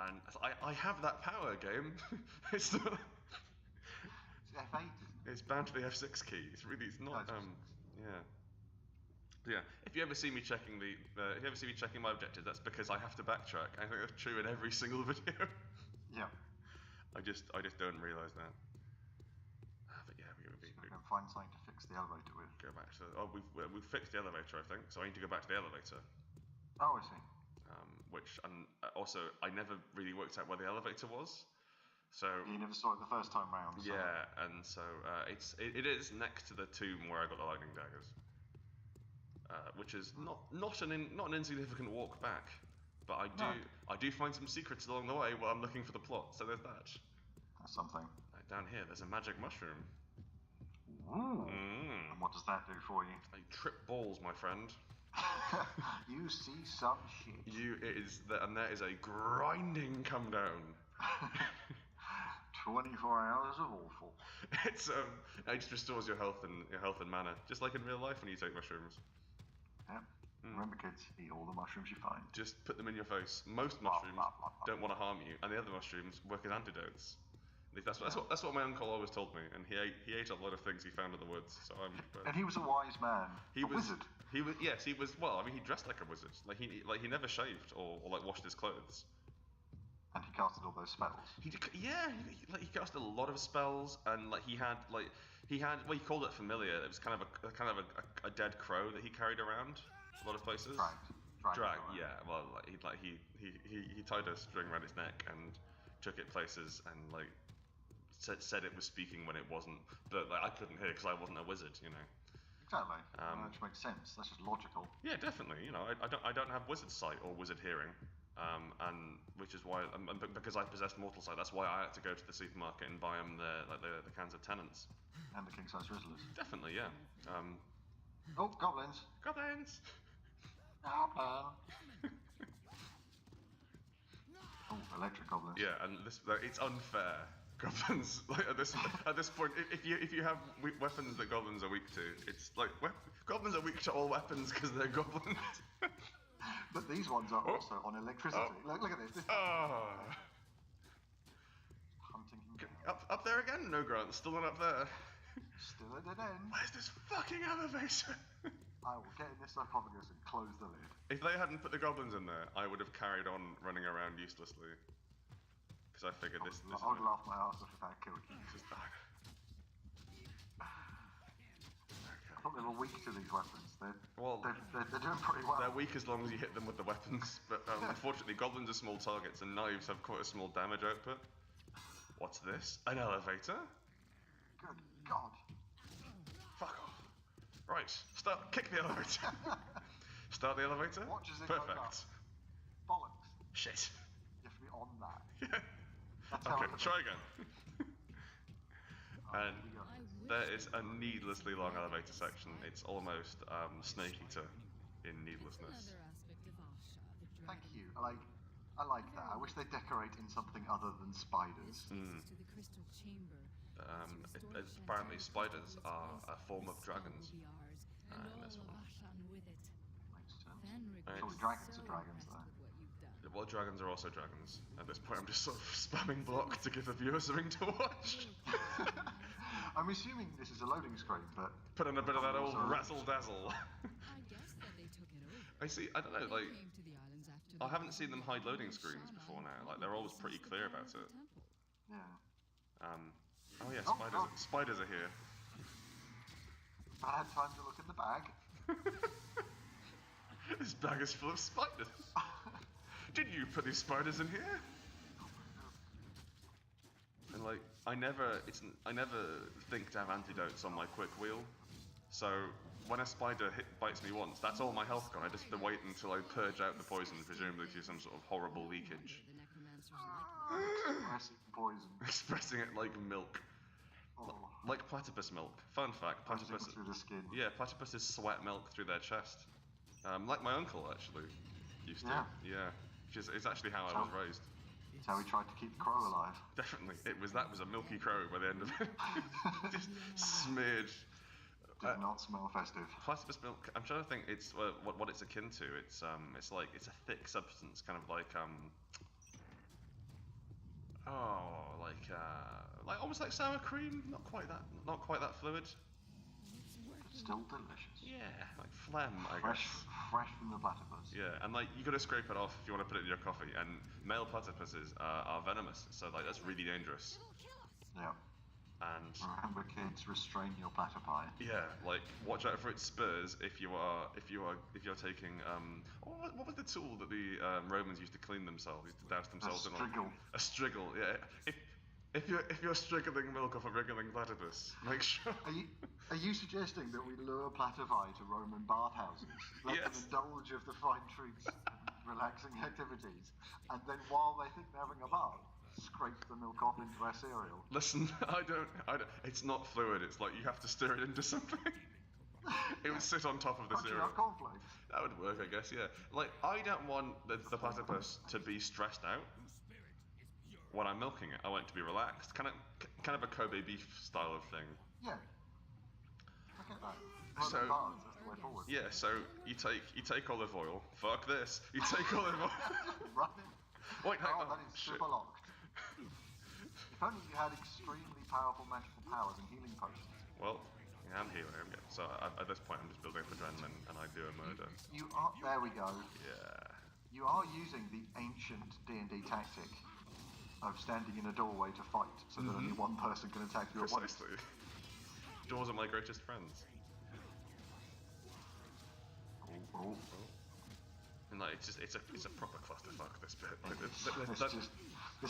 Speaker 1: And I have that power, game. It's not.
Speaker 2: It's F8, isn't it?
Speaker 1: It's bound to the F6 key. It's not. Yeah. Yeah. If you ever see me checking my objectives, that's because I have to backtrack. I think that's true in every single video.
Speaker 2: Yeah.
Speaker 1: I just don't realise that. But yeah, we
Speaker 2: can find something to fix the elevator with.
Speaker 1: go back to. Oh, we've fixed the elevator, I think. So I need to go back to the elevator.
Speaker 2: Oh, I see.
Speaker 1: Which and also I never really worked out where the elevator was. So
Speaker 2: you never saw it the first time round. So.
Speaker 1: Yeah, and so it is next to the tomb where I got the lightning daggers, which is not an insignificant walk back, but I do find some secrets along the way while I'm looking for the plot. So there's that.
Speaker 2: That's something.
Speaker 1: Down here, there's a magic mushroom.
Speaker 2: Ooh. And what does that do for you?
Speaker 1: I trip balls, my friend.
Speaker 2: You see some shit.
Speaker 1: And there is a grinding come down.
Speaker 2: 24 hours of awful.
Speaker 1: It just restores your health and mana, just like in real life when you take mushrooms.
Speaker 2: Yep. Remember, kids, eat all the mushrooms you find.
Speaker 1: Just put them in your face. Most mushrooms don't want to harm you, and the other mushrooms work as antidotes. That's what my uncle always told me, and he ate a lot of things he found in the woods. So
Speaker 2: and he was a wise man. Wizard.
Speaker 1: He was. Well, I mean, he dressed like a wizard. He never shaved or like washed his clothes.
Speaker 2: And he casted all those spells.
Speaker 1: He casted a lot of spells, and he called it familiar. It was kind of a dead crow that he carried around a lot of places. Drag. Yeah. Well, he tied a string around his neck and took it places, and said it was speaking when it wasn't. But I couldn't hear because I wasn't a wizard, you know.
Speaker 2: Exactly. Which makes sense. That's just logical.
Speaker 1: Yeah, definitely. You know, I don't have wizard sight or wizard hearing. And which is why, because I possessed mortal sight, that's why I had to go to the supermarket and buy them the cans of Tenants.
Speaker 2: And the king-size Rizzlers.
Speaker 1: Definitely, yeah.
Speaker 2: Oh, goblins.
Speaker 1: Goblins!
Speaker 2: Oh, electric goblins.
Speaker 1: Yeah, and it's unfair. Goblins, at this point, if you have weapons that goblins are weak to, it's goblins are weak to all weapons because they're goblins.
Speaker 2: But these ones are also on electricity. Look at this. Hunting him down.
Speaker 1: Up there again? No, Grant, still not up there.
Speaker 2: Still at dead end.
Speaker 1: Where's this fucking elevator?
Speaker 2: I will get in this sarcophagus and close the lid.
Speaker 1: If they hadn't put the goblins in there, I would have carried on running around uselessly. Because I figured this
Speaker 2: I would laugh my ass off if I killed you. I thought they were weak to these weapons. They're doing pretty well.
Speaker 1: They're weak as long as you hit them with the weapons, but unfortunately goblins are small targets and knives have quite a small damage output. What's this? An elevator?
Speaker 2: Good God.
Speaker 1: Fuck off. Right, kick the elevator. Start the elevator?
Speaker 2: Watch as it goes up.
Speaker 1: Perfect.
Speaker 2: Bollocks.
Speaker 1: Shit.
Speaker 2: You have to be on that.
Speaker 1: Yeah. Okay, try again. And there is a needlessly long elevator section. It's almost Snake Eater in needlessness.
Speaker 2: Thank you. I like that. I wish they'd decorate in something other than spiders.
Speaker 1: Apparently spiders are a form of dragons. In this one.
Speaker 2: Makes sense. Surely dragons are dragons, though.
Speaker 1: Well, dragons are also dragons. At this point, I'm just sort of spamming block to give the viewer something to watch.
Speaker 2: I'm assuming this is a loading screen, but...
Speaker 1: Put on a bit of that old razzle-dazzle. I see, I don't know, I haven't seen them hide loading screens before now. They're always pretty clear about it.
Speaker 2: Yeah.
Speaker 1: Oh yeah, spiders are here.
Speaker 2: I had time to look in the bag.
Speaker 1: This bag is full of spiders. Did you put these spiders in here? And I never think to have antidotes on my quick wheel. So when a spider bites me once, that's all my health gone. I just have to wait until I purge out the poison, presumably through some sort of horrible leakage.
Speaker 2: Expressing poison.
Speaker 1: Expressing it like milk.
Speaker 2: Oh.
Speaker 1: Like platypus milk. Fun fact, platypus.
Speaker 2: Through the skin.
Speaker 1: Yeah, platypuses sweat milk through their chest. Like my uncle actually used to. Yeah. It's actually how I was raised.
Speaker 2: That's how we tried to keep the crow alive.
Speaker 1: Definitely. That was a milky crow by the end of it. Just smeared
Speaker 2: Did not smell festive.
Speaker 1: Platypus milk. I'm trying to think. It's what it's akin to. It's like it's a thick substance, kind of like like almost like sour cream. Not quite that fluid.
Speaker 2: Still delicious.
Speaker 1: Yeah, like phlegm, I guess.
Speaker 2: Fresh from the platypus.
Speaker 1: Yeah, and like you gotta scrape it off if you want to put it in your coffee. And male platypuses are venomous, so like that's really dangerous.
Speaker 2: Yeah.
Speaker 1: And
Speaker 2: remember, kids, restrain your platypi.
Speaker 1: yeah, like watch out for its spurs if you're taking what was the tool that the Romans used to clean themselves, used to douse themselves in? A striggle. Yeah. If you're striggling milk off a wriggling platypus, make sure.
Speaker 2: Are you suggesting that we lure platypi to Roman bathhouses, let them indulge of the fine treats and relaxing activities, and then while they think they're having a bath, scrape the milk off into our cereal?
Speaker 1: Listen, I don't. It's not fluid. It's like you have to stir it into something. It would sit on top of the cereal.
Speaker 2: Cornflakes?
Speaker 1: That would work, I guess. Yeah. Like I don't want the platypus to be stressed out when I'm milking it. I want it to be relaxed, kind of a Kobe beef style of thing.
Speaker 2: Yeah. I get that.
Speaker 1: So
Speaker 2: bars, that's the way forward.
Speaker 1: yeah, so you take olive oil. Fuck this. You take olive oil.
Speaker 2: Run it.
Speaker 1: Wait, hang on.
Speaker 2: That is
Speaker 1: Shit.
Speaker 2: super locked. If only you had extremely powerful magical powers and healing potions.
Speaker 1: Well, yeah, I'm healing. So at this point, I'm just building up adrenaline, and I do a murder.
Speaker 2: You are. There we go.
Speaker 1: Yeah.
Speaker 2: You are using the ancient D&D tactic of standing in a doorway to fight, so that only one person can attack you at once.
Speaker 1: Precisely. Doors are my greatest friends.
Speaker 2: Oh.
Speaker 1: And like it's a proper clusterfuck, this bit. Like,
Speaker 2: this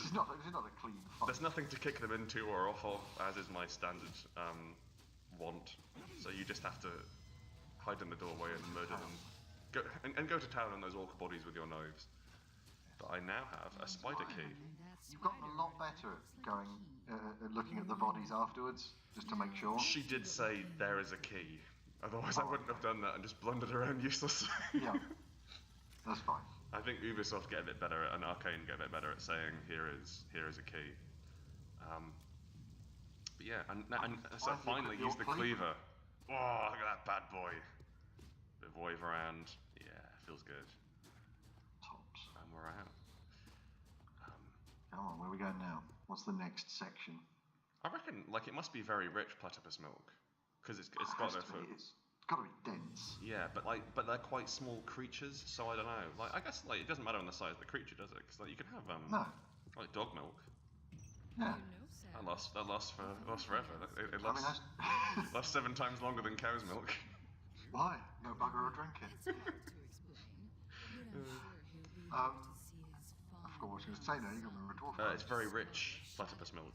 Speaker 2: is not a clean fight.
Speaker 1: there's nothing to kick them into or off of, as is my standard want. So you just have to hide in the doorway and murder them. Go to town on those orc bodies with your knives. But I now have a Spidercave.
Speaker 2: You've gotten a lot better at going, at looking at the bodies afterwards, just to make sure.
Speaker 1: She did say there is a key. Otherwise, I wouldn't have done that and just blundered around uselessly.
Speaker 2: Yeah, that's fine.
Speaker 1: I think Ubisoft get a bit better and Arcane get a bit better at saying here is a key. But yeah, and so finally use the cleaver. Oh, look at that bad boy. Bit of wave around. Yeah, feels good.
Speaker 2: Tops.
Speaker 1: And we're out.
Speaker 2: Come on, where are we going now? What's the next section?
Speaker 1: I reckon like it must be very rich platypus milk, because it's got their food.
Speaker 2: It's got to be dense.
Speaker 1: Yeah, but they're quite small creatures, so I don't know. Like I guess like it doesn't matter on the size of the creature, does it? Because like you can have like dog milk.
Speaker 2: Yeah.
Speaker 1: That lasts forever. It lasts lasts 7 times longer than cow's milk.
Speaker 2: Why? No bugger will drink it. I forgot what I was going to say now. You got me dwarf.
Speaker 1: It's very rich platypus milk.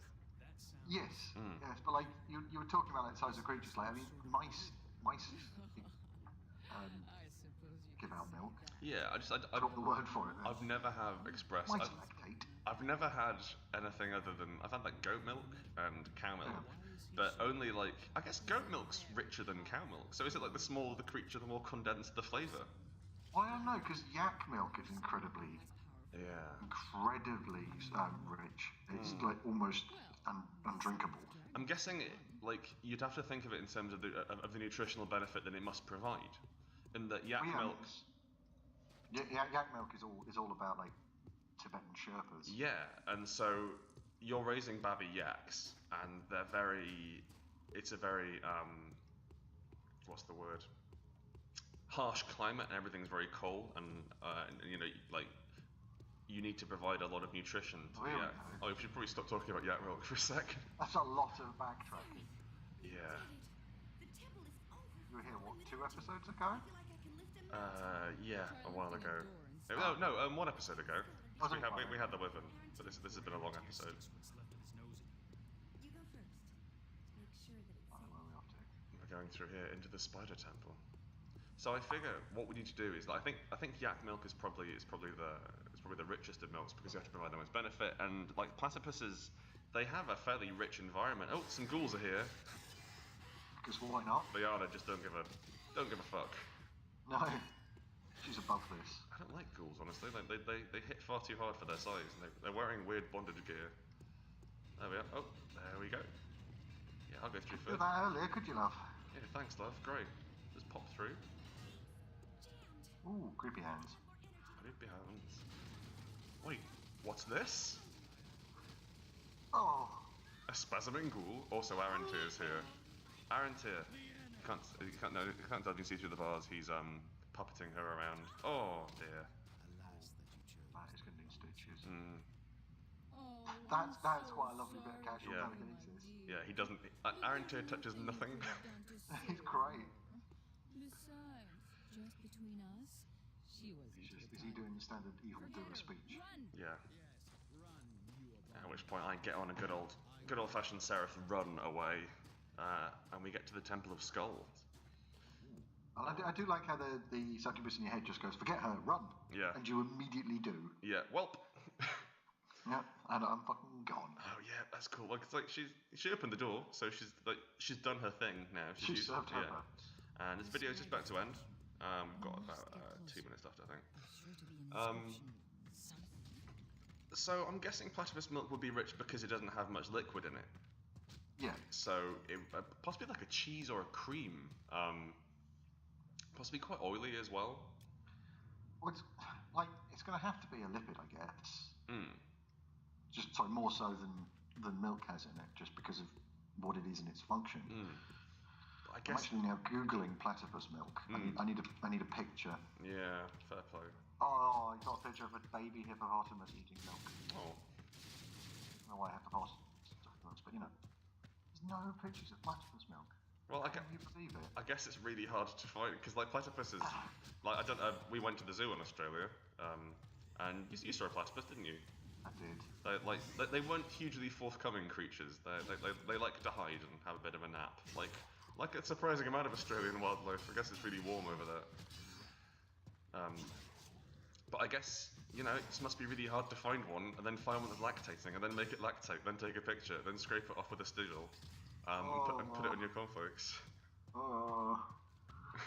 Speaker 2: Yes, yes, but like you were talking about that size of creatures. Like I mean, mice give out milk.
Speaker 1: Yeah, I
Speaker 2: got the word for it.
Speaker 1: I've never have expressed.
Speaker 2: Mice lactate.
Speaker 1: I've never had anything other than I've had like goat milk and cow milk, but only like I guess goat milk's richer than cow milk. So is it like the smaller the creature, the more condensed the flavour?
Speaker 2: Well, I don't know, because yak milk is incredibly rich. It's like almost undrinkable.
Speaker 1: I'm guessing like you'd have to think of it in terms of the nutritional benefit that it must provide, and that yak milk.
Speaker 2: Yak milk is all about like Tibetan Sherpas.
Speaker 1: Yeah, and so you're raising baby yaks, and they're very. It's a very what's the word? Harsh climate, and everything's very cold, and you know like. You need to provide a lot of nutrition to the yak. Oh, we should probably stop talking about yak milk for a second.
Speaker 2: That's a lot of backtracking.
Speaker 1: Yeah.
Speaker 2: You were here, what, 2 episodes ago?
Speaker 1: Yeah, a while ago. No, 1 episode ago. We had the Wyvern, but this has been a long episode. We're going through here into the Spider Temple. So I figure what we need to do is I think yak milk is probably the richest of milks because you have to provide the most benefit, and like platypuses, they have a fairly rich environment. Oh, some ghouls are here.
Speaker 2: Because why not?
Speaker 1: They just don't give a fuck.
Speaker 2: No, she's above this.
Speaker 1: I don't like ghouls, honestly. Like, they hit far too hard for their size, and they're wearing weird bondage gear. There we are. Oh, there we go. Yeah, I'll go through
Speaker 2: Did
Speaker 1: first.
Speaker 2: that earlier, could you, love?
Speaker 1: Yeah, thanks, love. Great. Just pop through.
Speaker 2: Ooh, creepy hands.
Speaker 1: Creepy hands. Wait, what's this?
Speaker 2: Oh.
Speaker 1: A spasming ghoul. Also, Arantir's here. Arantir. You can't tell you see through the bars. He's puppeting her around. Oh dear.
Speaker 2: That is going to need stitches.
Speaker 1: Mm.
Speaker 2: That's quite a lovely bit of casual telekinesis.
Speaker 1: Yeah, he doesn't. Arantir touches nothing.
Speaker 2: He's great.
Speaker 3: Besides, just between us, she was.
Speaker 2: Is he doing the standard evil doer speech?
Speaker 1: Yeah. At which point I get on a good old-fashioned Seraph run away, and we get to the Temple of Skulls.
Speaker 2: And I do like how the succubus in your head just goes, forget her, run.
Speaker 1: Yeah.
Speaker 2: And you immediately do.
Speaker 1: Yeah. Welp.
Speaker 2: Yep. And I'm fucking gone.
Speaker 1: Oh yeah, that's cool. Like it's like she opened the door, so she's done her thing now.
Speaker 2: She served her.
Speaker 1: And this video's just about to end. We've got about 2 minutes left, I think. So I'm guessing platypus milk would be rich because it doesn't have much liquid in it.
Speaker 2: Yeah.
Speaker 1: So it, possibly like a cheese or a cream. Possibly quite oily as well.
Speaker 2: Well, it's going to have to be a lipid, I guess. More so than milk has in it, just because of what it is and its function.
Speaker 1: I
Speaker 2: I'm
Speaker 1: guess.
Speaker 2: actually now googling platypus milk. I need a picture.
Speaker 1: Yeah, fair play.
Speaker 2: Oh, I got a picture of a baby hippopotamus eating milk.
Speaker 1: Oh.
Speaker 2: I don't know why hippopotamus looks, but there's no pictures of platypus milk.
Speaker 1: Well,
Speaker 2: Can you believe it?
Speaker 1: I guess it's really hard to find because like platypus is like I don't know. We went to the zoo in Australia, and you saw a platypus, didn't you?
Speaker 2: I did.
Speaker 1: They weren't hugely forthcoming creatures. They like to hide and have a bit of a nap. Like a surprising amount of Australian wildlife. I guess it's really warm over there. But I guess it must be really hard to find one and then find one that's lactating and then make it lactate, then take a picture, then scrape it off with a sigil, and put it on your cornflakes.
Speaker 2: Oh,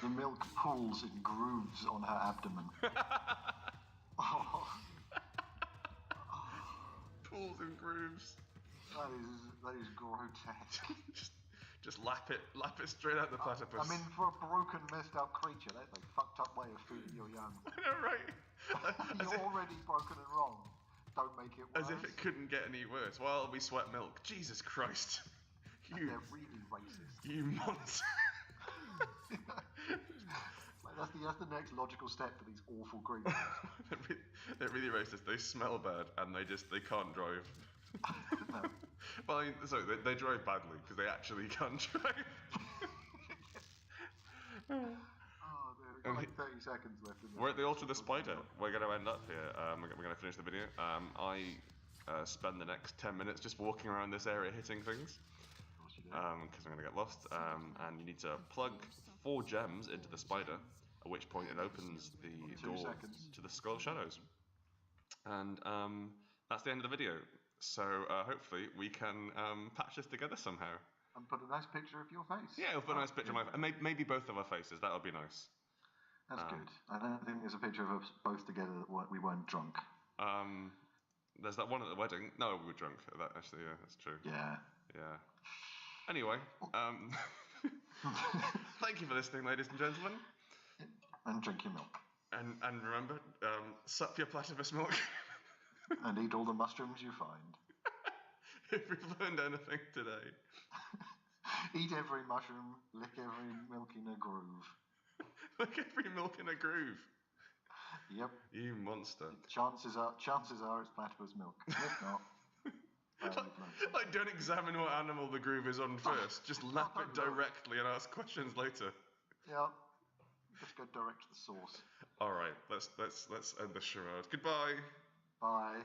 Speaker 2: the milk pools in grooves on her abdomen. Oh.
Speaker 1: Pools and grooves.
Speaker 2: That is grotesque.
Speaker 1: just lap it straight out the platypus.
Speaker 2: I mean, for a broken, messed up creature, that's a fucked up way of feeding your young.
Speaker 1: I know, right?
Speaker 2: You're already broken and wrong. Don't make it worse.
Speaker 1: As if it couldn't get any worse. While we sweat milk. Jesus Christ.
Speaker 2: They're really racist.
Speaker 1: You monster.
Speaker 2: That's the next logical step for these awful creatures.
Speaker 1: They're really racist. They smell bad and they can't drive.
Speaker 2: No.
Speaker 1: Well, they drive badly because they actually can't drive.
Speaker 2: We've got like 30 seconds left.
Speaker 1: We're at the altar of the spider. We're going to end up here. We're going to finish the video. I spend the next 10 minutes just walking around this area hitting things. Because I'm going to get lost. And you need to plug 4 gems into the spider, at which point it opens the door to the Skull Shadows. And that's the end of the video. So hopefully we can patch this together somehow.
Speaker 2: And put a nice picture of your face.
Speaker 1: Yeah, we'll put a nice picture of my face. Maybe both of our faces. That would be nice.
Speaker 2: That's good. I don't think there's a picture of us both together that we weren't drunk.
Speaker 1: There's that one at the wedding. No, we were drunk. That actually, yeah, that's true.
Speaker 2: Yeah.
Speaker 1: Yeah. Anyway, thank you for listening, ladies and gentlemen.
Speaker 2: And drink your milk.
Speaker 1: And remember, sup your platypus milk.
Speaker 2: And eat all the mushrooms you find.
Speaker 1: If we've learned anything today.
Speaker 2: Eat every mushroom, lick every milk in a groove.
Speaker 1: Lick every milk in a groove.
Speaker 2: Yep.
Speaker 1: You monster.
Speaker 2: Chances are it's platypus milk. If not,
Speaker 1: like don't examine what animal the groove is on first. Just lap it directly and ask questions later.
Speaker 2: Yeah. Just go direct to the source.
Speaker 1: All right. Let's end the charade. Goodbye.
Speaker 2: Bye.